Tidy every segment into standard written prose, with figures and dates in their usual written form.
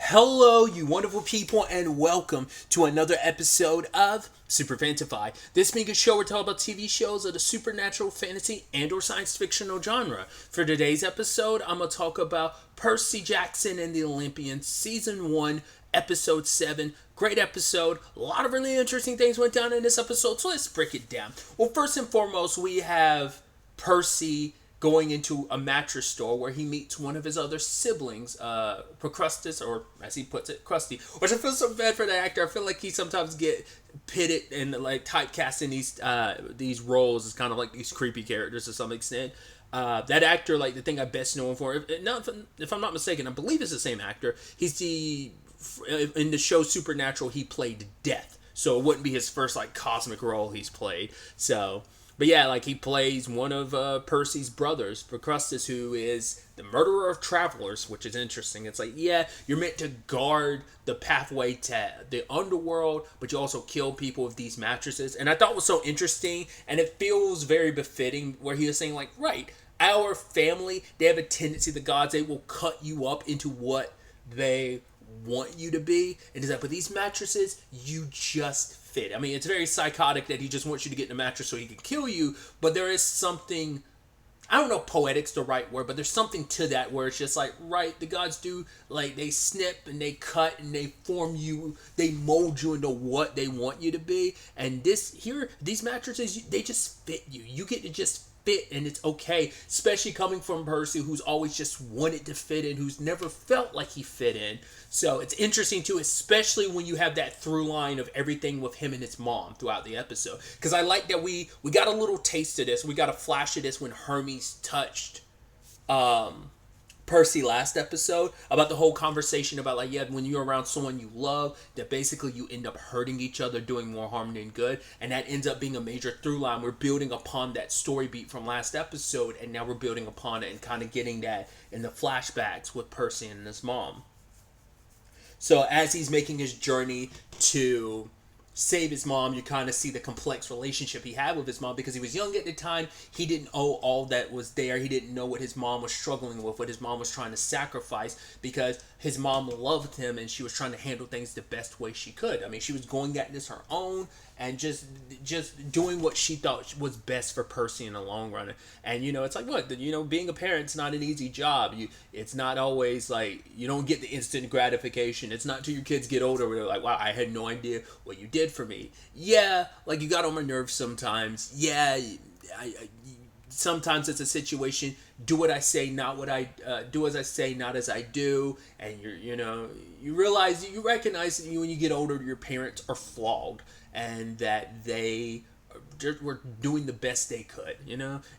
Hello, you wonderful people, and welcome to another episode of SuperFantaFi. This being a show where we talk about TV shows of the supernatural, fantasy, and/or science fictional genre. For today's episode, I'm gonna talk about Percy Jackson and the Olympians, Season 1, Episode 7. Great episode. A lot of really interesting things went down in this episode, so let's break it down. Well, first and foremost, we have Percy going into a mattress store where he meets one of his other siblings, Procrustes, or as he puts it, Krusty. Which I feel so bad for the actor. I feel like he sometimes get pitted and like typecast in these roles as kind of like these creepy characters to some extent. That actor, like the thing I best know him for, if I'm not mistaken, I believe it's the same actor. He's in the show Supernatural. He played Death, so it wouldn't be his first like cosmic role he's played. So. But yeah, like he plays one of Percy's brothers, Procrustes, who is the murderer of travelers, which is interesting. It's like, yeah, you're meant to guard the pathway to the underworld, but you also kill people with these mattresses. And I thought it was so interesting, and it feels very befitting where he was saying, like, right, our family, they have a tendency, the gods, they will cut you up into what they want you to be. And is that, but these mattresses, you just fit. I mean, it's very psychotic that he just wants you to get in the mattress so he can kill you, but there is something, I don't know if poetic's the right word, but there's something to that where it's just like, right, the gods do, like, they snip and they cut and they form you, they mold you into what they want you to be. And these mattresses, they just fit you. You get to just fit, and it's okay, especially coming from Percy, who's always just wanted to fit in, who's never felt like he fit in. So it's interesting too, especially when you have that through line of everything with him and his mom throughout the episode. Because I like that we got a little taste of this. We got a flash of this when Hermes touched Percy last episode, about the whole conversation about, like, yeah, when you're around someone you love, that basically you end up hurting each other, doing more harm than good, and that ends up being a major through line. We're building upon that story beat from last episode, and now we're building upon it and kind of getting that in the flashbacks with Percy and his mom. So as he's making his journey to save his mom, you kind of see the complex relationship he had with his mom, because he was young at the time. He didn't owe all that was there. He didn't know what his mom was struggling with, what his mom was trying to sacrifice, because his mom loved him and she was trying to handle things the best way she could. I mean, she was going at this her own and just doing what she thought was best for Percy in the long run. And it's like, what, being a parent's not an easy job. It's not always like, you don't get the instant gratification. It's not till your kids get older where they're like, wow, I had no idea what you did for me. Yeah, like, you got on my nerves sometimes. Yeah, I sometimes it's a situation, do what I say, not what I do as I say, not as I do. And you realize, you recognize that when you get older, your parents are flawed and that they were doing the best they could.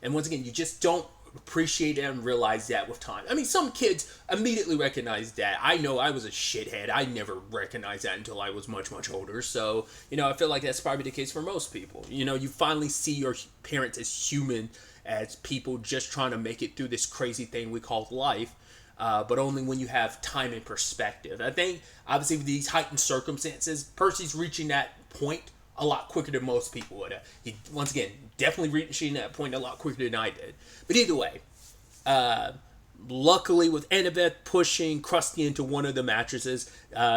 And once again, you just don't appreciate it and realize that with time. I mean, some kids immediately recognize that. I know I was a shithead. I never recognized that until I was much, much older. So, I feel like that's probably the case for most people. You finally see your parents as human, as people just trying to make it through this crazy thing we call life. But only when you have time and perspective. I think, obviously, with these heightened circumstances, Percy's reaching that point a lot quicker than most people would have. He, once again, definitely reaching that point a lot quicker than I did. But either way, luckily with Annabeth pushing Krusty into one of the mattresses,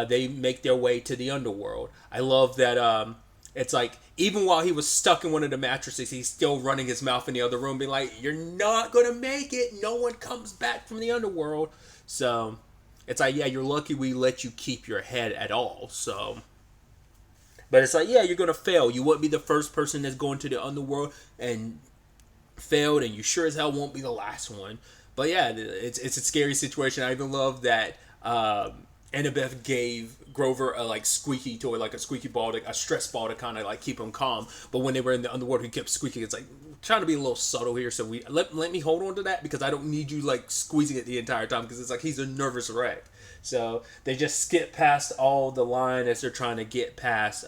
they make their way to the underworld. I love that it's like, even while he was stuck in one of the mattresses, he's still running his mouth in the other room, being like, you're not going to make it. No one comes back from the underworld. So it's like, yeah, you're lucky we let you keep your head at all. So, but it's like, yeah, you're going to fail. You wouldn't be the first person that's going to the underworld and failed, and you sure as hell won't be the last one. But yeah, it's a scary situation. I even love that Annabeth gave Grover a squeaky toy, like a squeaky ball, a stress ball to kind of like keep him calm. But when they were in the underworld, he kept squeaking. It's like, trying to be a little subtle here, so we let me hold on to that, because I don't need you like squeezing it the entire time, because it's like he's a nervous wreck. So they just skip past all the line as they're trying to get past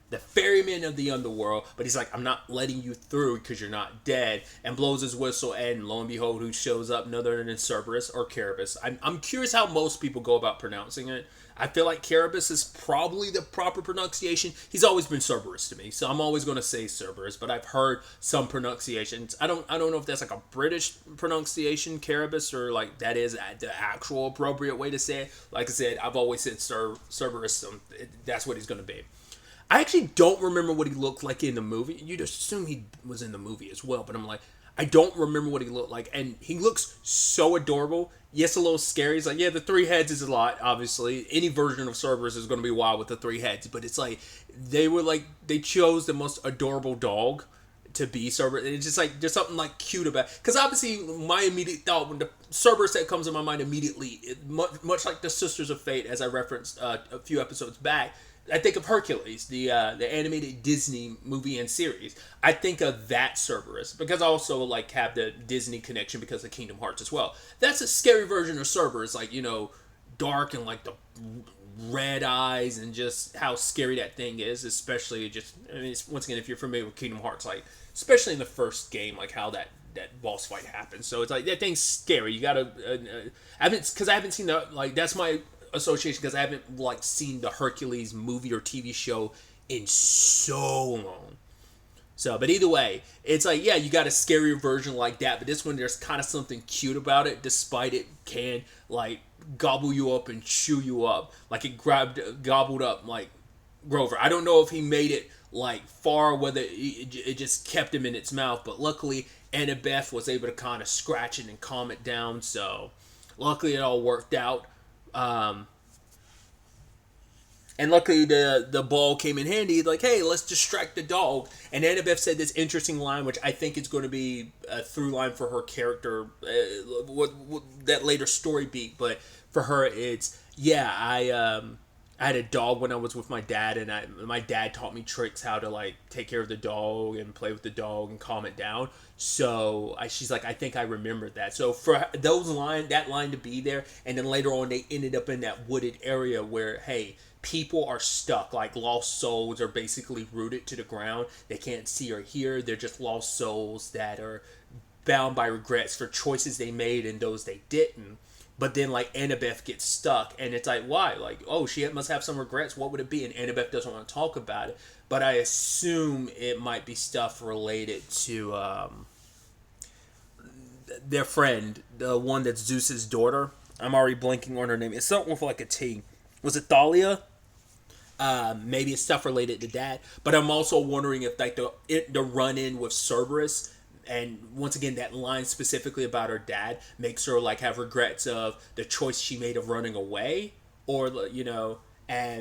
the ferryman of the underworld, but he's like, I'm not letting you through because you're not dead, and blows his whistle, and lo and behold, who shows up? None other than Cerberus or Carabas. I'm curious how most people go about pronouncing it. I feel like Carabas is probably the proper pronunciation. He's always been Cerberus to me, so I'm always going to say Cerberus, but I've heard some pronunciations. I don't know if that's like a British pronunciation, Carabas, or like that is the actual appropriate way to say it. Like I said, I've always said Cerberus, so that's what he's going to be. I actually don't remember what he looked like in the movie. You'd assume he was in the movie as well, but I'm like, I don't remember what he looked like. And he looks so adorable. Yes, a little scary. He's like, yeah, the 3 heads is a lot, obviously. Any version of Cerberus is going to be wild with the 3 heads. But it's like, they chose the most adorable dog to be Cerberus. And it's just like, there's something like cute about it. Because obviously, my immediate thought, when the Cerberus that comes to my mind immediately, much like the Sisters of Fate, as I referenced a few episodes back, I think of Hercules, the animated Disney movie and series. I think of that Cerberus because I also like have the Disney connection because of Kingdom Hearts as well. That's a scary version of Cerberus, like, you know, dark and like the red eyes and just how scary that thing is. Especially just, I mean, once again, if you're familiar with Kingdom Hearts, like especially in the first game, like how that boss fight happens. So it's like that thing's scary. You gotta, I haven't seen the like that's my association because I haven't like seen the Hercules movie or TV show in so long. So, but either way, it's like, yeah, you got a scarier version like that, but this one there's kind of something cute about it, despite it can like gobble you up and chew you up, like it gobbled up like Grover. I don't know if he made it like far, whether it just kept him in its mouth, but luckily Annabeth was able to kind of scratch it and calm it down. So, luckily it all worked out. And luckily the ball came in handy, like, hey, let's distract the dog. And Annabeth said this interesting line, which I think is going to be a through line for her character, what that later story beat. But for her, it's, yeah, I had a dog when I was with my dad, and my dad taught me tricks how to like take care of the dog and play with the dog and calm it down. So she's like, I think I remembered that. So for that line to be there, and then later on they ended up in that wooded area where, hey, people are stuck, like lost souls are basically rooted to the ground. They can't see or hear. They're just lost souls that are bound by regrets for choices they made and those they didn't. But then, like, Annabeth gets stuck, and it's like, why? Like, oh, she must have some regrets. What would it be? And Annabeth doesn't want to talk about it. But I assume it might be stuff related to their friend, the one that's Zeus's daughter. I'm already blanking on her name. It's something with, like, a T. Was it Thalia? Maybe it's stuff related to that. But I'm also wondering if, like, the run-in with Cerberus, and once again, that line specifically about her dad makes her like have regrets of the choice she made of running away, or you know,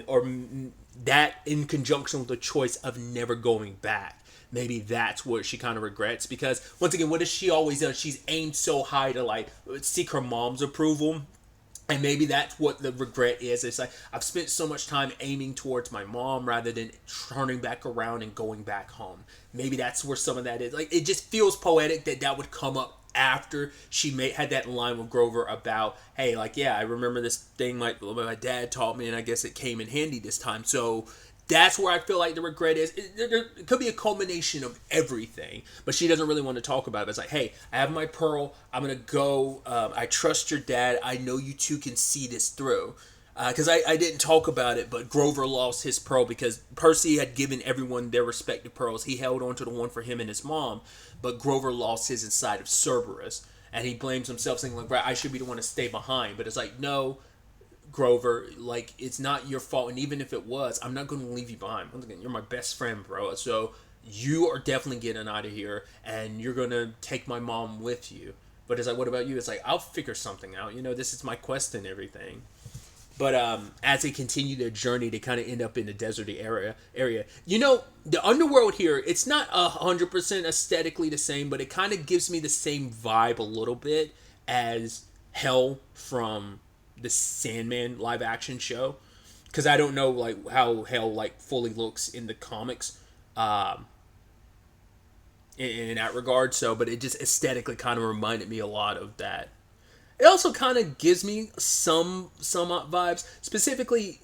or that in conjunction with the choice of never going back. Maybe that's what she kind of regrets, because once again, what has she always done? She's aimed so high to like seek her mom's approval. And maybe that's what the regret is. It's like, I've spent so much time aiming towards my mom rather than turning back around and going back home. Maybe that's where some of that is. Like, it just feels poetic that would come up after she had that line with Grover about, hey, like, yeah, I remember this thing my dad taught me, and I guess it came in handy this time. So that's where I feel like the regret is. It could be a culmination of everything, but she doesn't really want to talk about it. It's like, hey, I have my pearl. I'm going to go. I trust your dad. I know you two can see this through. Because I didn't talk about it, but Grover lost his pearl because Percy had given everyone their respective pearls. He held on to the one for him and his mom, but Grover lost his inside of Cerberus. And he blames himself, saying, like, right, I should be the one to stay behind. But it's like, no, Grover, like, it's not your fault, and even if it was, I'm not going to leave you behind. Once again, you're my best friend, bro, so you are definitely getting out of here, and you're going to take my mom with you. But it's like, what about you? It's like, I'll figure something out, you know, this is my quest and everything. But as they continue their journey, they kind of end up in the deserty area. You know, the underworld here, it's not 100% aesthetically the same, but it kind of gives me the same vibe a little bit as Hell from the Sandman live action show, because I don't know like how Hell like fully looks in the comics in that regard. So, but it just aesthetically kind of reminded me a lot of that. It also kind of gives me some vibes, specifically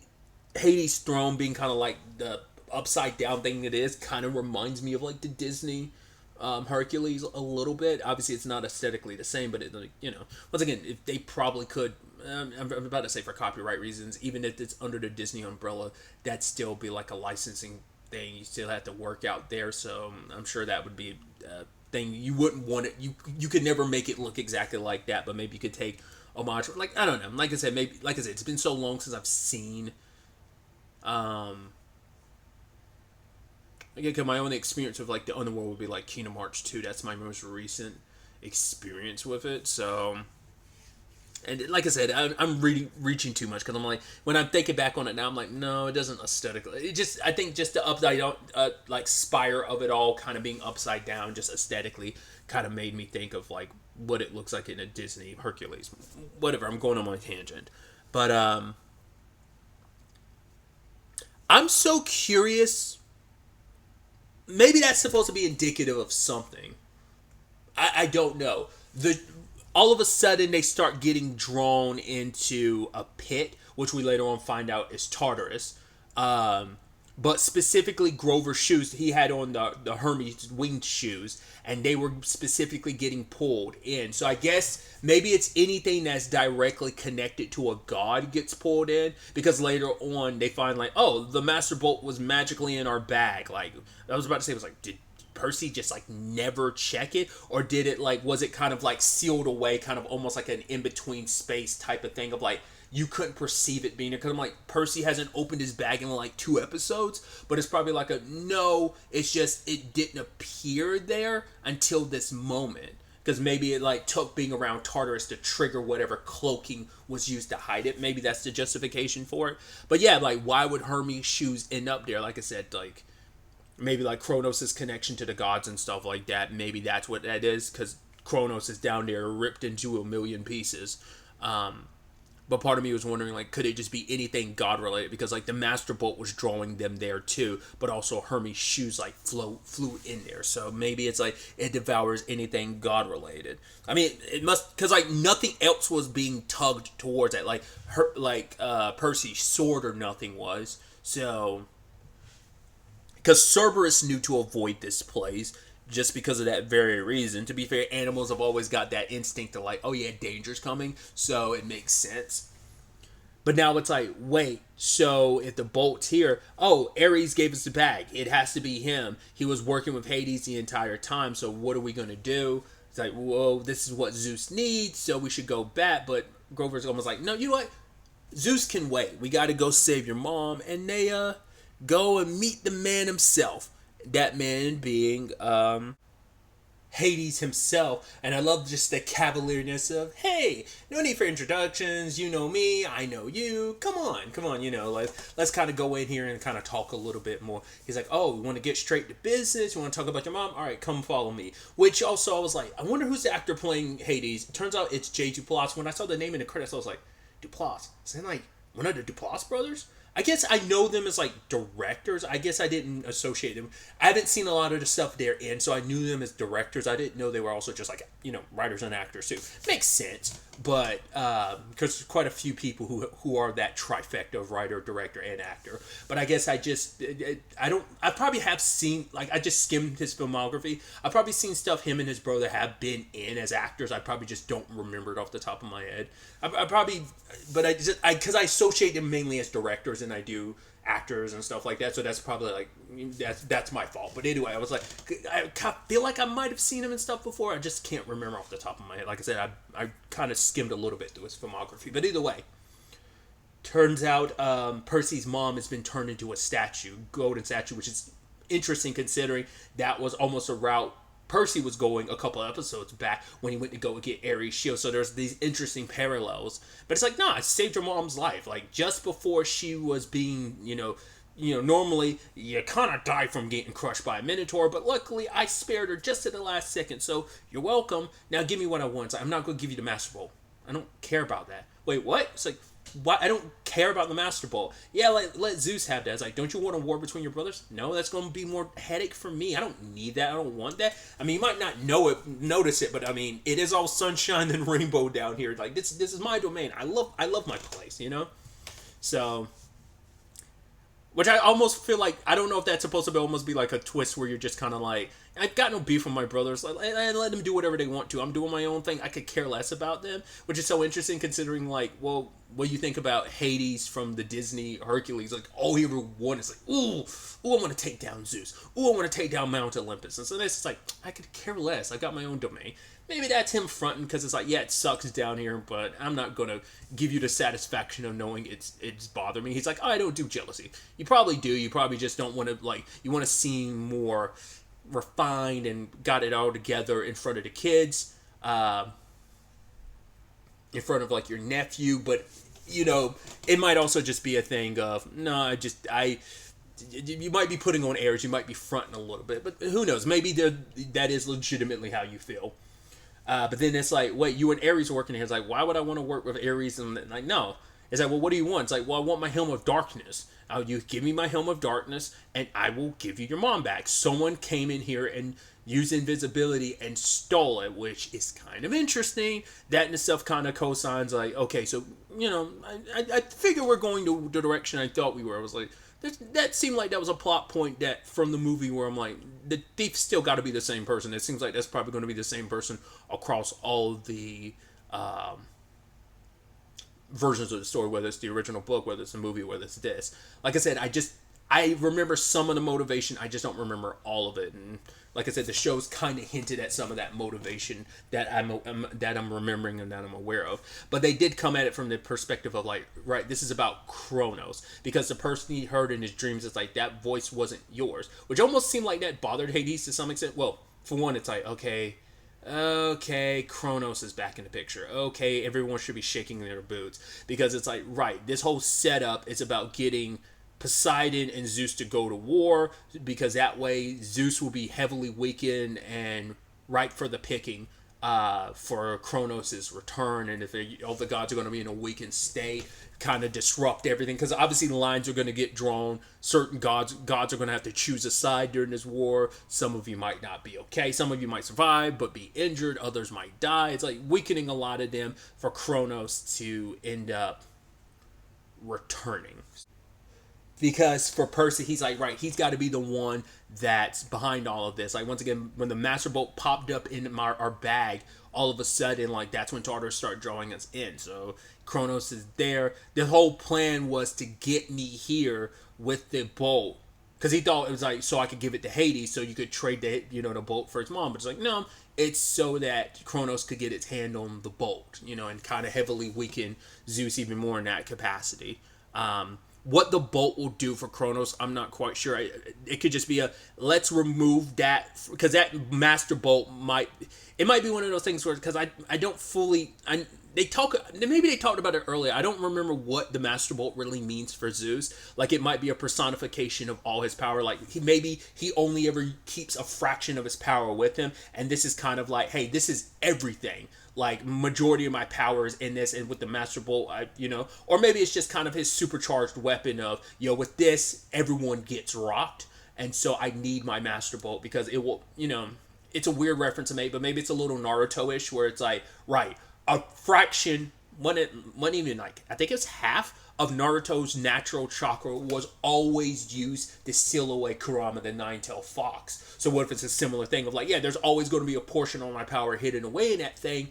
Hades' throne being kind of like the upside down thing it is kind of reminds me of like the Disney Hercules a little bit. Obviously, it's not aesthetically the same, but it, once again, if they probably could. I'm about to say for copyright reasons, even if it's under the Disney umbrella, that'd still be like a licensing thing. You still have to work out there, so I'm sure that would be a thing you wouldn't want it. You could never make it look exactly like that, but maybe you could take homage. Like I don't know. Like I said, it's been so long since I've seen. Again, my only experience with like the Underworld would be like Kingdom Hearts 2. That's my most recent experience with it. So, and like I said, I'm reaching too much because I'm like, when I'm thinking back on it now, I'm like, no, it doesn't aesthetically. I think just the upside down, like spire of it all kind of being upside down, just aesthetically, kind of made me think of like what it looks like in a Disney Hercules. Whatever, I'm going on my tangent, but I'm so curious. Maybe that's supposed to be indicative of something. I don't know. All of a sudden they start getting drawn into a pit, which we later on find out is Tartarus. But specifically Grover's shoes, he had on the Hermes winged shoes, and they were specifically getting pulled in. So I guess maybe it's anything that's directly connected to a god gets pulled in, because later on they find like, oh, the Master Bolt was magically in our bag. Like, I was about to say, it was like, did Percy just like never check it, or did it like, was it kind of like sealed away, kind of almost like an in-between space type of thing of like, you couldn't perceive it being there? Because I'm like, Percy hasn't opened his bag in like 2 episodes, but it's probably like no, it's just it didn't appear there until this moment, because maybe it like took being around Tartarus to trigger whatever cloaking was used to hide it. Maybe that's the justification for it. But yeah, like, why would Hermes' shoes end up there? Like I said, like, maybe like Kronos' connection to the gods and stuff like that. Maybe that's what that is, because Kronos is down there ripped into a million pieces. But part of me was wondering, like, could it just be anything god related? Because like the Master Bolt was drawing them there too, but also Hermes' shoes like flew in there. So maybe it's like it devours anything god related. I mean, it must, because like nothing else was being tugged towards it. Like Percy's sword or nothing was. So, because Cerberus knew to avoid this place just because of that very reason. To be fair, animals have always got that instinct to like, oh yeah, danger's coming, so it makes sense. But now it's like, wait, so if the bolt's here, oh, Ares gave us the bag. It has to be him. He was working with Hades the entire time, so what are we going to do? It's like, whoa, this is what Zeus needs, so we should go back. But Grover's almost like, no, you know what? Zeus can wait. We got to go save your mom. And they go and meet the man himself. That man being Hades himself. And I love just the cavalierness of, hey, no need for introductions. You know me, I know you. Come on, you know, let's kind of go in here and kind of talk a little bit more. He's like, oh, we want to get straight to business. You want to talk about your mom? All right, come follow me. Which also I was like, I wonder who's the actor playing Hades. It turns out it's J. Duplass. When I saw the name in the credits, I was like, Duplass? Is that like one of the Duplass brothers? I guess I know them as like directors. I guess I didn't associate them. I haven't seen a lot of the stuff they're in, so I knew them as directors. I didn't know they were also just like, you know, writers and actors too. Makes sense, but because there's quite a few people who are that trifecta of writer, director, and actor. But I guess I probably have seen, like, I just skimmed his filmography. I've probably seen stuff him and his brother have been in as actors. I probably just don't remember it off the top of my head. Because I associate them mainly as directors and I do actors and stuff like that, so that's probably like that's my fault. But anyway, I was like, I feel like I might have seen him and stuff before. I just can't remember off the top of my head. Like I said, I kind of skimmed a little bit through his filmography. But either way, turns out Percy's mom has been turned into a statue, golden statue, which is interesting considering that was almost a route Percy was going a couple episodes back when he went to go get Ares' shield. So there's these interesting parallels. But it's like, nah, I saved your mom's life. Like, just before she was being, you know, normally you kind of die from getting crushed by a Minotaur, but luckily I spared her just at the last second. So you're welcome. Now give me what I want. It's like, I'm not going to give you the Master Bolt. I don't care about that. Wait, what? It's like, what? I don't care about the Master Bolt. Yeah, let Zeus have that. It's like, don't you want a war between your brothers? No, that's going to be more headache for me. I don't need that. I don't want that. I mean, you might not notice it, but I mean, it is all sunshine and rainbow down here. Like, this is my domain. I love my place, you know? So, Which I almost feel like, I don't know if that's supposed to be almost be like a twist where you're just kind of like, I've got no beef with my brothers. Let them do whatever they want to. I'm doing my own thing. I could care less about them, which is so interesting considering, like, well, what you think about Hades from the Disney Hercules. Like, all he ever wanted is like, ooh, I want to take down Zeus. Ooh, I want to take down Mount Olympus. And so this is like, I could care less. I got my own domain. Maybe that's him fronting because it's like, yeah, it sucks down here, but I'm not gonna give you the satisfaction of knowing it's bothering me. He's like, oh, I don't do jealousy. You probably do. You probably just don't want to, like, you want to seem more refined and got it all together in front of the kids, in front of like your nephew. But it might also just be a thing of no, I. You might be putting on airs. You might be fronting a little bit, but who knows? Maybe that is legitimately how you feel. But then it's like, wait, you and Ares working here. It's like, why would I want to work with Ares? And like, no. It's like, well, what do you want? It's like, well, I want my Helm of Darkness. You give me my Helm of Darkness, and I will give you your mom back. Someone came in here and used invisibility and stole it, which is kind of interesting. That in itself kind of cosigns, like, okay, so, I figure we're going to the direction I thought we were. I was like, that seemed like that was a plot point that from the movie where I'm like, the thief still got to be the same person. It seems like that's probably going to be the same person across all the versions of the story, whether it's the original book, whether it's the movie, whether it's this. Like I said, I remember some of the motivation. I just don't remember all of it. And like I said, the show's kind of hinted at some of that motivation that I'm remembering and that I'm aware of. But they did come at it from the perspective of like, right, this is about Kronos, because the person he heard in his dreams is like, that voice wasn't yours, which almost seemed like that bothered Hades to some extent. Well, for one, it's like, okay, Kronos is back in the picture. Okay, everyone should be shaking their boots, because it's like, right, this whole setup is about getting Poseidon and Zeus to go to war, because that way Zeus will be heavily weakened and ripe for the picking for Kronos' return. And if all the gods are going to be in a weakened state, kind of disrupt everything, because obviously the lines are going to get drawn. Certain gods are going to have to choose a side during this war. Some of you might not be okay. Some of you might survive but be injured. Others might die. It's like weakening a lot of them for Kronos to end up returning. Because for Percy, he's like, right, he's got to be the one that's behind all of this. Like, once again, when the Master Bolt popped up in our bag, all of a sudden, like, that's when Tartarus started drawing us in. So Kronos is there. The whole plan was to get me here with the bolt, because he thought it was like so I could give it to Hades, so you could trade the bolt for its mom. But it's like, no, it's so that Kronos could get its hand on the bolt, and kind of heavily weaken Zeus even more in that capacity. What the bolt will do for Kronos, I'm not quite sure. It could just be let's remove that, because that Master Bolt might be one of those things where, because I don't fully, maybe they talked about it earlier. I don't remember what the Master Bolt really means for Zeus. Like, it might be a personification of all his power. Like, he only ever keeps a fraction of his power with him, and this is kind of like, hey, this is everything. Like, majority of my power is in this, and with the Master Bolt, or maybe it's just kind of his supercharged weapon of, with this, everyone gets rocked, and so I need my Master Bolt, because it will, it's a weird reference to make, but maybe it's a little Naruto-ish, where it's like, right, a fraction, when even like, I think it's half of Naruto's natural chakra was always used to seal away Kurama, the nine-tailed fox. So what if it's a similar thing of like, yeah, there's always going to be a portion of my power hidden away in that thing,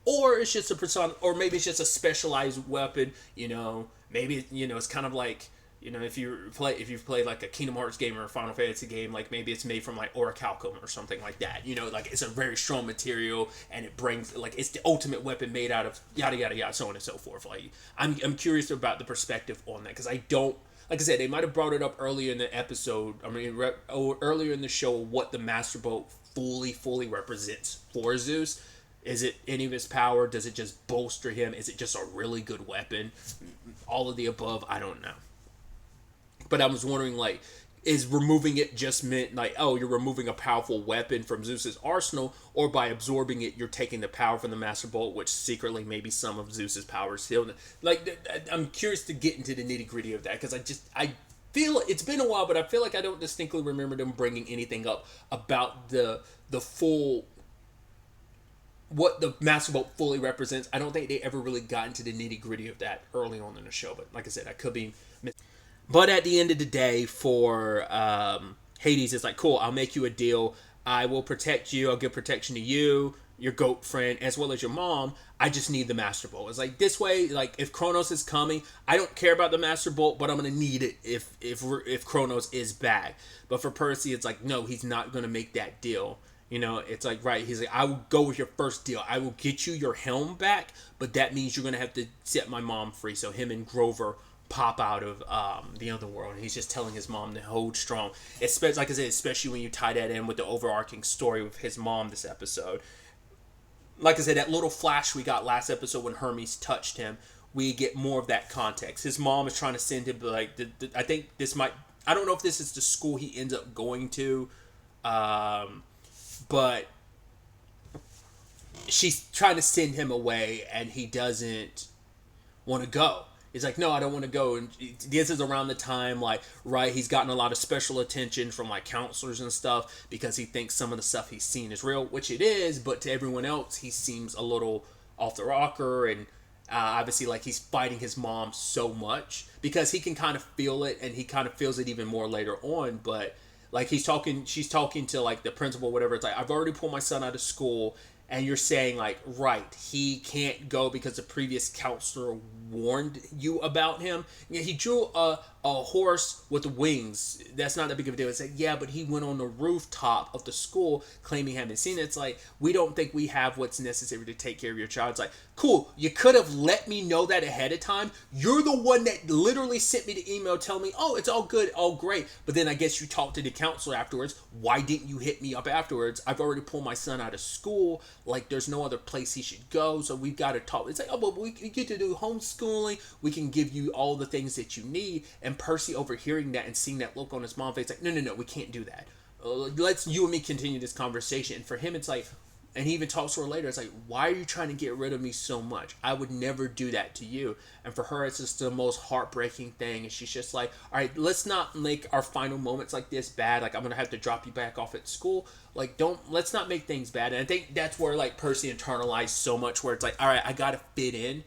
or it's just a persona, or maybe it's just a specialized weapon. Maybe it's kind of like, if you've played like a Kingdom Hearts game or a Final Fantasy game, like maybe it's made from like orichalcum or something like that. Like it's a very strong material, and it brings, like, it's the ultimate weapon made out of yada yada yada, so on and so forth. Like, I'm curious about the perspective on that, because I don't. Like I said, they might have brought it up earlier in the episode. Earlier in the show, what the Master Bolt fully represents for Zeus. Is it any of his power? Does it just bolster him? Is it just a really good weapon? All of the above, I don't know. But I was wondering, like, is removing it just meant, like, oh, you're removing a powerful weapon from Zeus's arsenal, or by absorbing it, you're taking the power from the Master Bolt, which secretly maybe some of Zeus's power is still. Like, I'm curious to get into the nitty-gritty of that, because I feel, it's been a while, but I feel like I don't distinctly remember them bringing anything up about the full, what the Master Bolt fully represents. I don't think they ever really got into the nitty-gritty of that early on in the show, but like I said, I could be But at the end of the day, for Hades, it's like, cool, I'll make you a deal. I will protect you. I'll give protection to you, your goat friend, as well as your mom. I just need the Master Bolt. It's like, this way, like, if Kronos is coming, I don't care about the Master Bolt, but I'm going to need it if Kronos is back. But for Percy, it's like, no, he's not going to make that deal. You know, it's like, right, he's like, I will go with your first deal. I will get you your helm back, but that means you're going to have to set my mom free. So him and Grover pop out of the other world, and he's just telling his mom to hold strong. Especially, like I said, especially when you tie that in with the overarching story with his mom this episode. Like I said, that little flash we got last episode when Hermes touched him, we get more of that context. His mom is trying to send him, like, I think this might, I don't know if this is the school he ends up going to, but she's trying to send him away, and he doesn't want to go. He's like, no, I don't want to go. And this is around the time, like, right, he's gotten a lot of special attention from, like, counselors and stuff because he thinks some of the stuff he's seen is real, which it is, but to everyone else, he seems a little off the rocker, and obviously, like, he's fighting his mom so much because he can kind of feel it, and he kind of feels it even more later on, but, like, she's talking to, like, the principal, whatever. It's like, I've already pulled my son out of school, and you're saying, like, right, he can't go because the previous counselor warned you about him. Yeah, he drew a horse with wings. That's not that big of a deal. It's like, yeah, but he went on the rooftop of the school claiming he hadn't seen it. It's like, we don't think we have what's necessary to take care of your child. It's like, cool, you could have let me know that ahead of time. You're the one that literally sent me the email telling me, oh, it's all good, all great. But then I guess you talked to the counselor afterwards. Why didn't you hit me up afterwards? I've already pulled my son out of school. Like, there's no other place he should go, so we've got to talk. It's like, oh, but we get to do homeschooling. We can give you all the things that you need. And Percy overhearing that and seeing that look on his mom's face, like, no, we can't do that. Let's you and me continue this conversation. And for him, it's like, and he even talks to her later, it's like, why are you trying to get rid of me so much? I would never do that to you. And for her, it's just the most heartbreaking thing. And she's just like, all right, let's not make our final moments like this bad. Like, I'm going to have to drop you back off at school. Like, let's not make things bad. And I think that's where, like, Percy internalized so much, where it's like, all right, I got to fit in.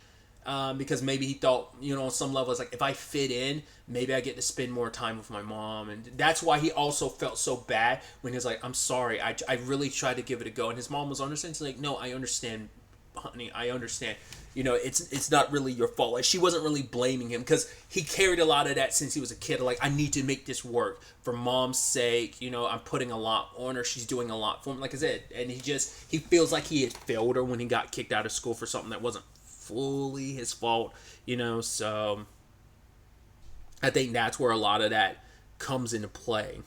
Because maybe he thought, you know, on some level, it's like, if I fit in, maybe I get to spend more time with my mom. And that's why he also felt so bad when he was like, I'm sorry, I really tried to give it a go. And his mom was understanding. She's like, no, I understand, honey, I understand. You know, it's not really your fault. Like, she wasn't really blaming him because he carried a lot of that since he was a kid. Like, I need to make this work for mom's sake. You know, I'm putting a lot on her. She's doing a lot for him, like I said. And he feels like he had failed her when he got kicked out of school for something that wasn't fully his fault, you know. So I think that's where a lot of that comes into play.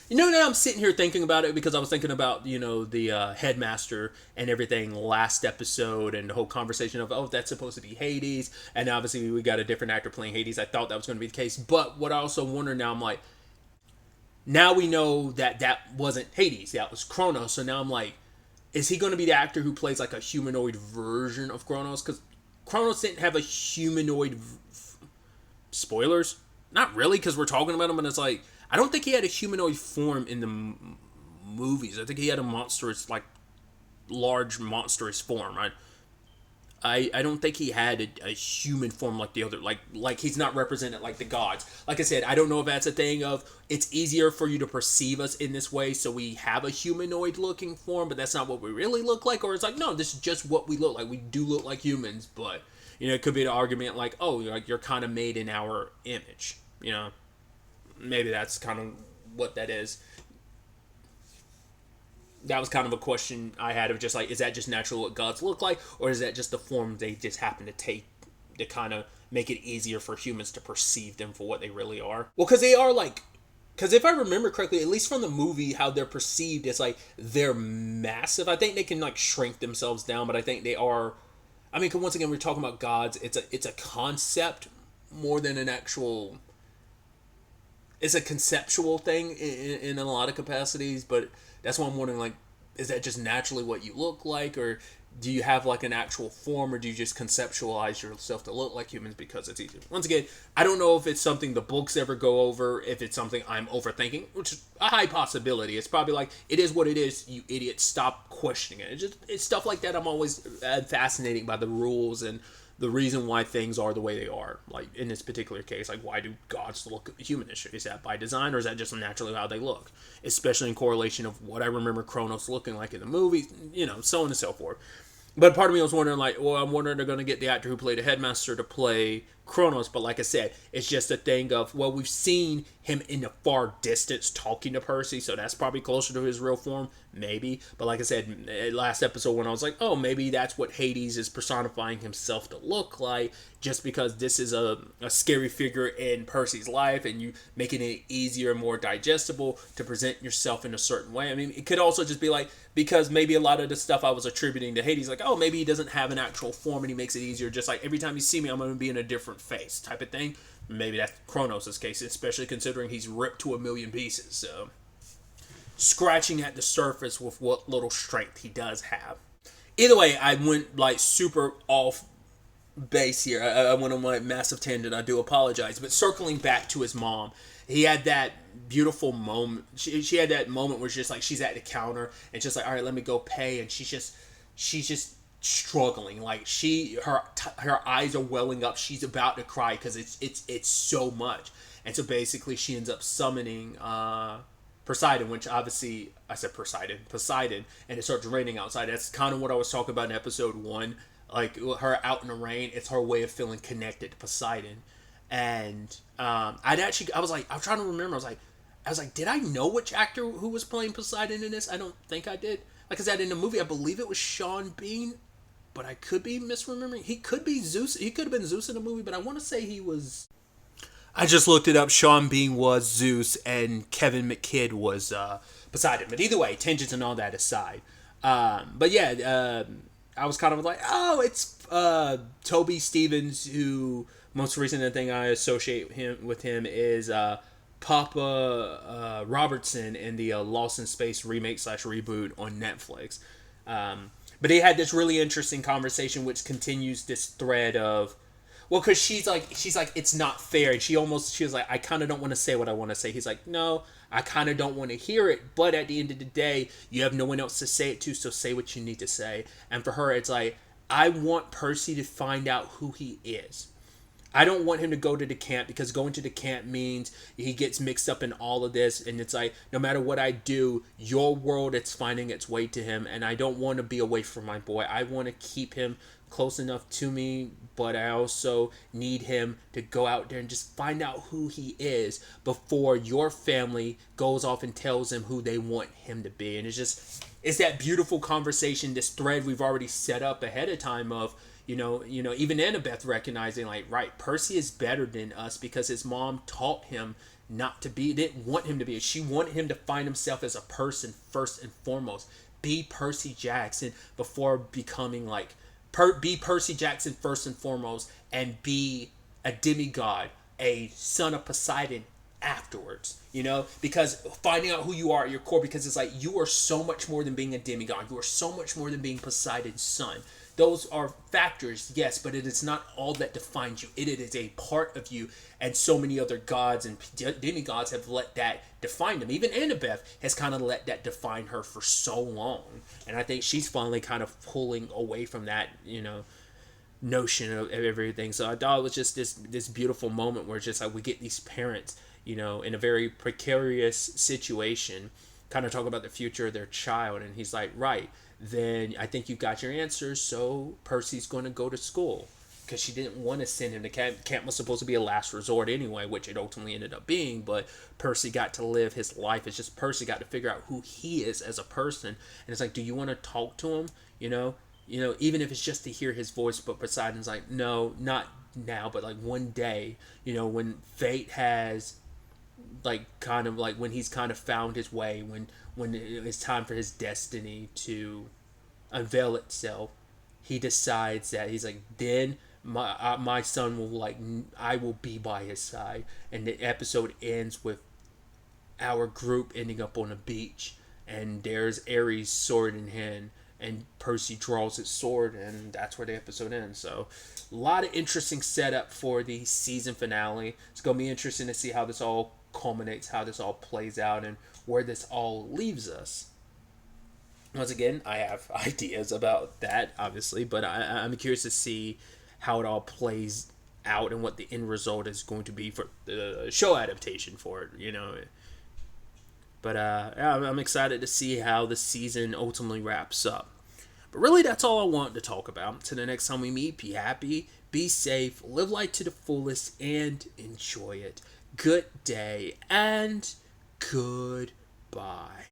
You know, now I'm sitting here thinking about it because I was thinking about, you know, the headmaster and everything last episode and the whole conversation of, oh, that's supposed to be Hades, and obviously we got a different actor playing Hades. I thought that was going to be the case, but what I also wonder now, I'm like, now we know that wasn't Hades, that was Kronos. So now I'm like, is he going to be the actor who plays like a humanoid version of Kronos? Because Kronos didn't have a humanoid... Spoilers? Not really, because we're talking about him, and it's like, I don't think he had a humanoid form in the movies. I think he had a monstrous, like, large monstrous form, right? I don't think he had a human form like the other, like he's not represented like the gods. Like I said, I don't know if that's a thing of it's easier for you to perceive us in this way, so we have a humanoid looking form, but that's not what we really look like, or it's like, no, this is just what we look like. We do look like humans, but, you know, it could be an argument like, oh, like you're kind of made in our image, you know? Maybe that's kind of what that is. That was kind of a question I had of just like, is that just natural what gods look like, or is that just the form they just happen to take to kind of make it easier for humans to perceive them for what they really are? Well, because they are like, because if I remember correctly, at least from the movie, how they're perceived, it's like they're massive. I think they can like shrink themselves down, but I think they are. I mean, 'cause once again, we're talking about gods. It's a concept more than an actual. It's a conceptual thing in a lot of capacities, but that's why I'm wondering, like, is that just naturally what you look like, or do you have, like, an actual form, or do you just conceptualize yourself to look like humans because it's easier? Once again, I don't know if it's something the books ever go over, if it's something I'm overthinking, which is a high possibility. It's probably like, it is what it is, you idiot, stop questioning it. It's stuff like that I'm always fascinated by the rules and the reason why things are the way they are. Like in this particular case, like why do gods look humanish? Is that by design or is that just naturally how they look? Especially in correlation of what I remember Kronos looking like in the movies, so on and so forth. But part of me was wondering, like, well, I'm wondering they're going to get the actor who played the headmaster to play Kronos. But like I said, it's just a thing of, well, we've seen him in the far distance talking to Percy, so that's probably closer to his real form, maybe. But like I said, last episode when I was like, oh, maybe that's what Hades is personifying himself to look like, just because this is a scary figure in Percy's life, and you making it easier and more digestible to present yourself in a certain way. I mean, it could also just be like, because maybe a lot of the stuff I was attributing to Hades, like, oh, maybe he doesn't have an actual form and he makes it easier, just like every time you see me, I'm going to be in a different face type of thing. Maybe that's Kronos' case, especially considering he's ripped to a million pieces. So, scratching at the surface with what little strength he does have. Either way, I went like super off base here. I went on my massive tangent. I do apologize. But circling back to his mom, he had that beautiful moment. She had that moment where she's at the counter and just like, all right, let me go pay, and she's just struggling. Like her eyes are welling up. She's about to cry because it's so much. And so basically, she ends up summoning Poseidon, which obviously I said Poseidon, and it starts raining outside. That's kind of what I was talking about in episode 1. Like her out in the rain, it's her way of feeling connected to Poseidon. And I was trying to remember. I was like, did I know which actor who was playing Poseidon in this? I don't think I did. Like I said, in the movie, I believe it was Sean Bean, but I could be misremembering. He could be Zeus. He could have been Zeus in the movie, but I want to say he was. I just looked it up. Sean Bean was Zeus, and Kevin McKidd was Poseidon. But either way, tangents and all that aside. But yeah, I was kind of like, oh, it's Toby Stevens, who most recent thing I associate with him is Papa Robertson in the Lost in Space remake / reboot on Netflix. But they had this really interesting conversation, which continues this thread of, well, because she's like, it's not fair, and she was like, I kind of don't want to say what I want to say. He's like, no, I kind of don't want to hear it, but at the end of the day, you have no one else to say it to, so say what you need to say. And for her, it's like, I want Percy to find out who he is. I don't want him to go to the camp, because going to the camp means he gets mixed up in all of this, and it's like, no matter what I do, your world, it's finding its way to him, and I don't want to be away from my boy. I want to keep him close enough to me, but I also need him to go out there and just find out who he is before your family goes off and tells him who they want him to be. And it's that beautiful conversation, this thread we've already set up ahead of time of, even Annabeth recognizing, like, right, Percy is better than us because his mom taught him not to be, didn't want him to be. She wanted him to find himself as a person first and foremost. Be Percy Jackson before becoming like, be Percy Jackson first and foremost, and be a demigod, a son of Poseidon afterwards, because finding out who you are at your core, because it's like, you are so much more than being a demigod. You are so much more than being Poseidon's son. Those are factors, yes, but it is not all that defines you. It is a part of you, and so many other gods and demigods have let that define them. Even Annabeth has kind of let that define her for so long, and I think she's finally kind of pulling away from that, notion of everything. So I thought it was just this beautiful moment where it's just like, we get these parents, in a very precarious situation, kind of talk about the future of their child, and he's like, right, then I think you've got your answers, so Percy's going to go to school. Because she didn't want to send him to camp. Camp was supposed to be a last resort anyway, which it ultimately ended up being, but Percy got to live his life. It's just Percy got to figure out who he is as a person. And it's like, do you want to talk to him? Even if it's just to hear his voice. But Poseidon's like, no, not now, but like one day, when fate has, like, kind of like, when he's kind of found his way, when it's time for his destiny to unveil itself, he decides that he's like, then my son will, like, I will be by his side. And the episode ends with our group ending up on a beach, and there's Ares sword in hand, and Percy draws his sword, and that's where the episode ends. So a lot of interesting setup for the season finale. It's going to be interesting to see how this all culminates, how this all plays out, and where this all leaves us. Once again, I have ideas about that, obviously, but I'm curious to see how it all plays out and what the end result is going to be for the show adaptation for it, But yeah, I'm excited to see how the season ultimately wraps up. But really, that's all I want to talk about. Until the next time we meet, be happy, be safe, live life to the fullest, and enjoy it. Good day, and goodbye.